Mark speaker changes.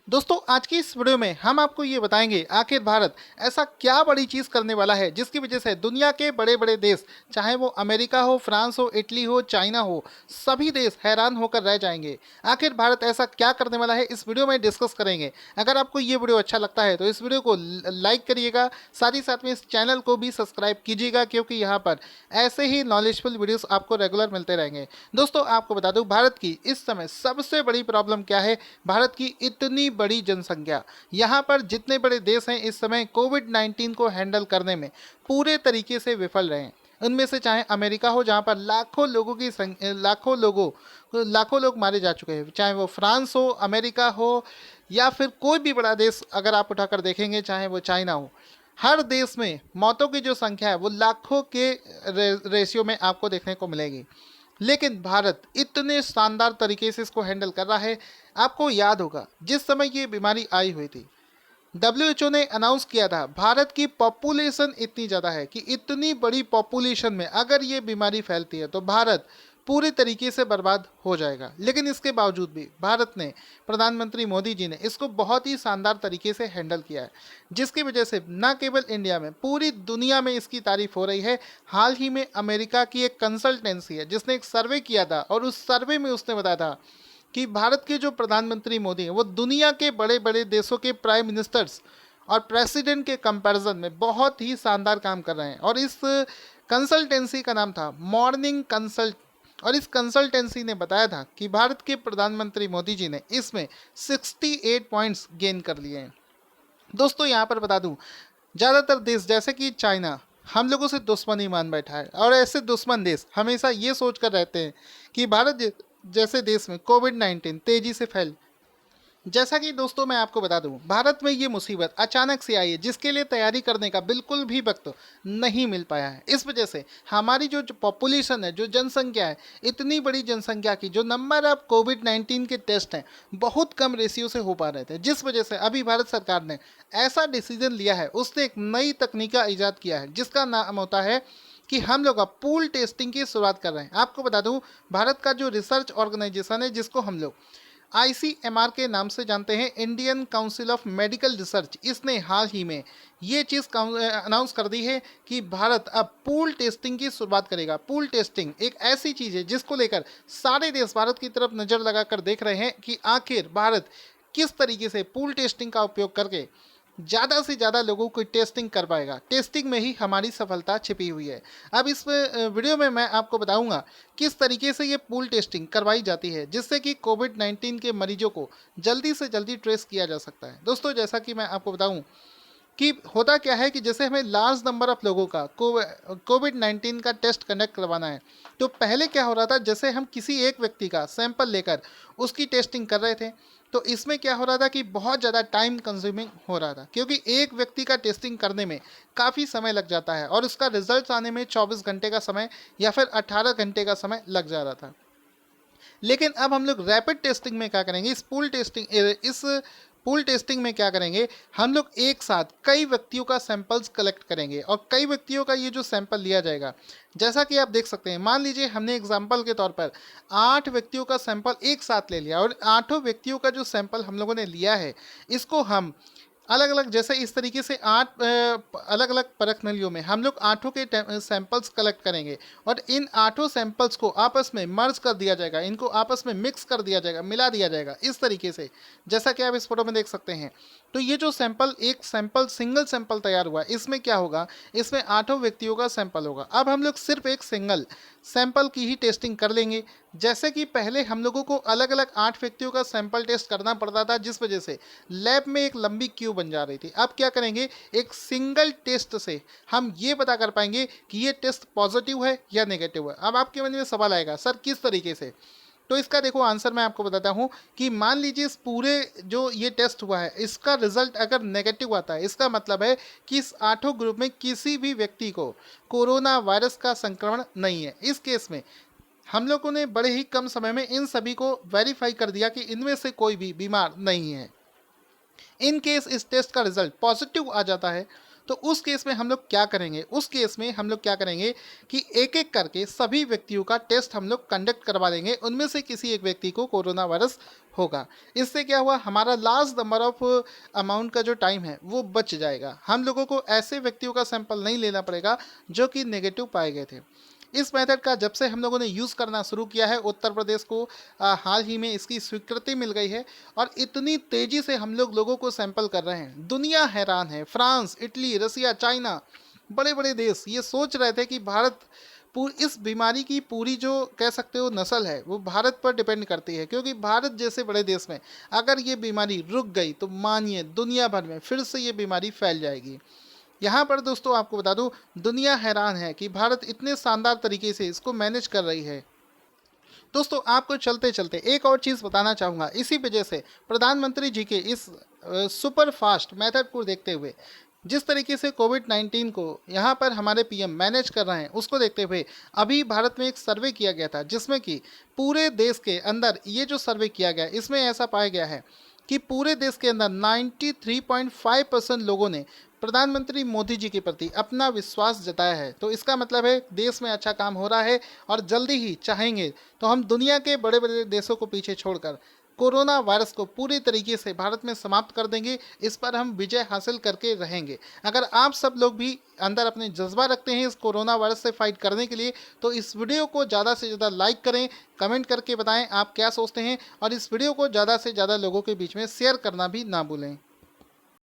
Speaker 1: दोस्तों आज की इस वीडियो में हम आपको ये बताएंगे आखिर भारत ऐसा क्या बड़ी चीज करने वाला है जिसकी वजह से दुनिया के बड़े बड़े देश, चाहे वो अमेरिका हो, फ्रांस हो, इटली हो, चाइना हो, सभी देश हैरान होकर रह जाएंगे। आखिर भारत ऐसा क्या करने वाला है इस वीडियो में डिस्कस करेंगे। अगर आपको ये वीडियो अच्छा लगता है तो इस वीडियो को लाइक करिएगा, साथ ही साथ में इस चैनल को भी सब्सक्राइब कीजिएगा क्योंकि यहाँ पर ऐसे ही नॉलेजफुल वीडियोस आपको रेगुलर मिलते रहेंगे। दोस्तों आपको बता दूं भारत की इस समय सबसे बड़ी प्रॉब्लम क्या है। भारत की इतनी बड़ी जनसंख्या, यहाँ पर जितने बड़े देश हैं इस समय कोविड 19 को हैंडल करने में पूरे तरीके से विफल रहे हैं। उनमें से चाहे अमेरिका हो जहाँ पर लाखों लोग मारे जा चुके हैं, चाहे वो फ्रांस हो, अमेरिका हो, या फिर कोई भी बड़ा देश अगर आप उठाकर देखेंगे, चाहे वो चाइना हो, हर देश में मौतों की जो संख्या है वो लाखों के रेशियो में आपको देखने को मिलेगी। लेकिन भारत इतने शानदार तरीके से इसको हैंडल कर रहा है। आपको याद होगा जिस समय ये बीमारी आई हुई थी, डब्ल्यूएचओ ने अनाउंस किया था भारत की पॉपुलेशन इतनी ज़्यादा है कि इतनी बड़ी पॉपुलेशन में अगर ये बीमारी फैलती है तो भारत पूरी तरीके से बर्बाद हो जाएगा। लेकिन इसके बावजूद भी भारत ने, प्रधानमंत्री मोदी जी ने इसको बहुत ही शानदार तरीके से हैंडल किया है, जिसकी वजह से न केवल इंडिया में, पूरी दुनिया में इसकी तारीफ हो रही है। हाल ही में अमेरिका की एक कंसल्टेंसी है जिसने एक सर्वे किया था और उस सर्वे में उसने बताया था कि भारत के जो प्रधानमंत्री मोदी हैं वो दुनिया के बड़े बड़े देशों के प्राइम मिनिस्टर्स और प्रेसिडेंट के कंपैरिजन में बहुत ही शानदार काम कर रहे हैं। और इस कंसल्टेंसी का नाम था मॉर्निंग कंसल्ट, और इस कंसल्टेंसी ने बताया था कि भारत के प्रधानमंत्री मोदी जी ने इसमें 68 पॉइंट्स गेन कर लिए हैं। दोस्तों यहाँ पर बता दूं, ज़्यादातर देश जैसे कि चाइना हम लोगों से दुश्मनी मान बैठा है, और ऐसे दुश्मन देश हमेशा ये सोच कर रहते हैं कि जैसे देश में कोविड 19 तेजी से फैल। जैसा कि दोस्तों मैं आपको बता दूं, भारत में ये मुसीबत अचानक से आई है जिसके लिए तैयारी करने का बिल्कुल भी वक्त नहीं मिल पाया है। इस वजह से हमारी जो पॉपुलेशन है, जो जनसंख्या है, इतनी बड़ी जनसंख्या की जो नंबर ऑफ कोविड 19 के टेस्ट हैं बहुत कम रेशियो से हो पा रहे थे, जिस वजह से अभी भारत सरकार ने ऐसा डिसीजन लिया है, उसने एक नई तकनीक का ईजाद किया है जिसका नाम होता है कि हम लोग अब पूल टेस्टिंग की शुरुआत कर रहे हैं। आपको बता दूं, भारत का जो रिसर्च ऑर्गेनाइजेशन है जिसको हम लोग आईसीएमआर के नाम से जानते हैं, Indian council of medical research, इसने हाल ही में ये चीज़ अनाउंस कर दी है कि भारत अब पूल टेस्टिंग की शुरुआत करेगा। पूल टेस्टिंग एक ऐसी चीज़ है जिसको लेकर सारे देश भारत की तरफ नज़र लगाकर देख रहे हैं कि आखिर भारत किस तरीके से पूल टेस्टिंग का उपयोग करके ज़्यादा से ज़्यादा लोगों की टेस्टिंग कर पाएगा। टेस्टिंग में ही हमारी सफलता छिपी हुई है। अब इस वीडियो में मैं आपको बताऊंगा किस तरीके से ये पूल टेस्टिंग करवाई जाती है जिससे कि कोविड 19 के मरीजों को जल्दी से जल्दी ट्रेस किया जा सकता है। दोस्तों जैसा कि मैं आपको बताऊं कि होता क्या है कि जैसे हमें लार्ज नंबर ऑफ लोगों का कोविड 19 का टेस्ट कंडक्ट करवाना है, तो पहले क्या हो रहा था, जैसे हम किसी एक व्यक्ति का सैंपल लेकर उसकी टेस्टिंग कर रहे थे, तो इसमें क्या हो रहा था कि बहुत ज़्यादा टाइम कंज्यूमिंग हो रहा था क्योंकि एक व्यक्ति का टेस्टिंग करने में काफ़ी समय लग जाता है और उसका रिजल्ट आने में 24 घंटे का समय या फिर 18 घंटे का समय लग जा रहा था। लेकिन अब हम लोग रैपिड टेस्टिंग में क्या करेंगे, इस पूल टेस्टिंग में क्या करेंगे, हम लोग एक साथ कई व्यक्तियों का सैंपल्स कलेक्ट करेंगे और कई व्यक्तियों का ये जो सैंपल लिया जाएगा, जैसा कि आप देख सकते हैं, मान लीजिए हमने एग्जाम्पल के तौर पर 8 व्यक्तियों का सैंपल एक साथ ले लिया और 8 व्यक्तियों का जो सैंपल हम लोगों ने लिया है इसको हम अलग अलग, जैसे इस तरीके से 8 अलग अलग परख नलियों में हम लोग 8 के सैंपल्स कलेक्ट करेंगे और इन 8 सैंपल्स को आपस में मर्ज कर दिया जाएगा, इनको आपस में मिक्स कर दिया जाएगा, मिला दिया जाएगा इस तरीके से, जैसा कि आप इस फोटो में देख सकते हैं। तो ये जो एक सैंपल सिंगल सैंपल तैयार हुआ, इसमें क्या होगा, इसमें 8 व्यक्तियों का सैंपल होगा। अब हम लोग सिर्फ एक सिंगल सैंपल की ही टेस्टिंग कर लेंगे। जैसे कि पहले हम लोगों को अलग अलग 8 व्यक्तियों का सैंपल टेस्ट करना पड़ता था जिस वजह से लैब में एक लंबी क्यू बन जा रही थी। अब क्या करेंगे, एक सिंगल टेस्ट से हम ये पता कर पाएंगे कि ये टेस्ट पॉजिटिव है या नेगेटिव है। अब आपके मन में सवाल आएगा, सर किस तरीके से, तो इसका देखो आंसर मैं आपको बताता हूँ कि मान लीजिए इस पूरे जो ये टेस्ट हुआ है इसका रिजल्ट अगर नेगेटिव आता है, इसका मतलब है कि इस 8 ग्रुप में किसी भी व्यक्ति को कोरोना वायरस का संक्रमण नहीं है। इस केस में हम लोगों ने बड़े ही कम समय में इन सभी को वेरीफाई कर दिया कि इनमें से कोई भी बीमार नहीं है। इन केस इस टेस्ट का रिजल्ट पॉजिटिव आ जाता है तो उस केस में हम लोग क्या करेंगे? उस केस में हम लोग क्या करेंगे कि एक एक करके सभी व्यक्तियों का टेस्ट हम लोग कंडक्ट करवा देंगे, उनमें से किसी एक व्यक्ति को कोरोना वायरस होगा। इससे क्या हुआ, हमारा लार्ज नंबर ऑफ अमाउंट का जो टाइम है वो बच जाएगा। हम लोगों को ऐसे व्यक्तियों का सैंपल नहीं लेना पड़ेगा जो कि नेगेटिव पाए गए थे। इस मेथड का जब से हम लोगों ने यूज़ करना शुरू किया है, उत्तर प्रदेश को हाल ही में इसकी स्वीकृति मिल गई है और इतनी तेज़ी से हम लोगों को सैंपल कर रहे हैं, दुनिया हैरान है। फ्रांस, इटली, रसिया, चाइना, बड़े बड़े देश ये सोच रहे थे कि भारत इस बीमारी की पूरी जो कह सकते हो नस्ल है वो भारत पर डिपेंड करती है, क्योंकि भारत जैसे बड़े देश में अगर ये बीमारी रुक गई तो मानिए दुनिया भर में फिर से ये बीमारी फैल जाएगी। यहाँ पर दोस्तों आपको बता दूं, दुनिया हैरान है कि भारत इतने शानदार तरीके से इसको मैनेज कर रही है। दोस्तों आपको चलते चलते एक और चीज़ बताना चाहूँगा। इसी वजह से प्रधानमंत्री जी के इस सुपर फास्ट मेथड को देखते हुए, जिस तरीके से कोविड-19 को यहाँ पर हमारे पीएम मैनेज कर रहे हैं, उसको देखते हुए अभी भारत में एक सर्वे किया गया था, जिसमें कि पूरे देश के अंदर ये जो सर्वे किया गया इसमें ऐसा पाया गया है कि पूरे देश के अंदर 93.5% लोगों ने प्रधानमंत्री मोदी जी के प्रति अपना विश्वास जताया है। तो इसका मतलब है देश में अच्छा काम हो रहा है और जल्दी ही चाहेंगे तो हम दुनिया के बड़े बड़े देशों को पीछे छोड़कर कोरोना वायरस को पूरी तरीके से भारत में समाप्त कर देंगे। इस पर हम विजय हासिल करके रहेंगे। अगर आप सब लोग भी अंदर अपने जज्बा रखते हैं इस कोरोना वायरस से फाइट करने के लिए, तो इस वीडियो को ज़्यादा से ज़्यादा लाइक करें, कमेंट करके बताएं आप क्या सोचते हैं और इस वीडियो को ज़्यादा से ज़्यादा लोगों के बीच में शेयर करना भी ना भूलें।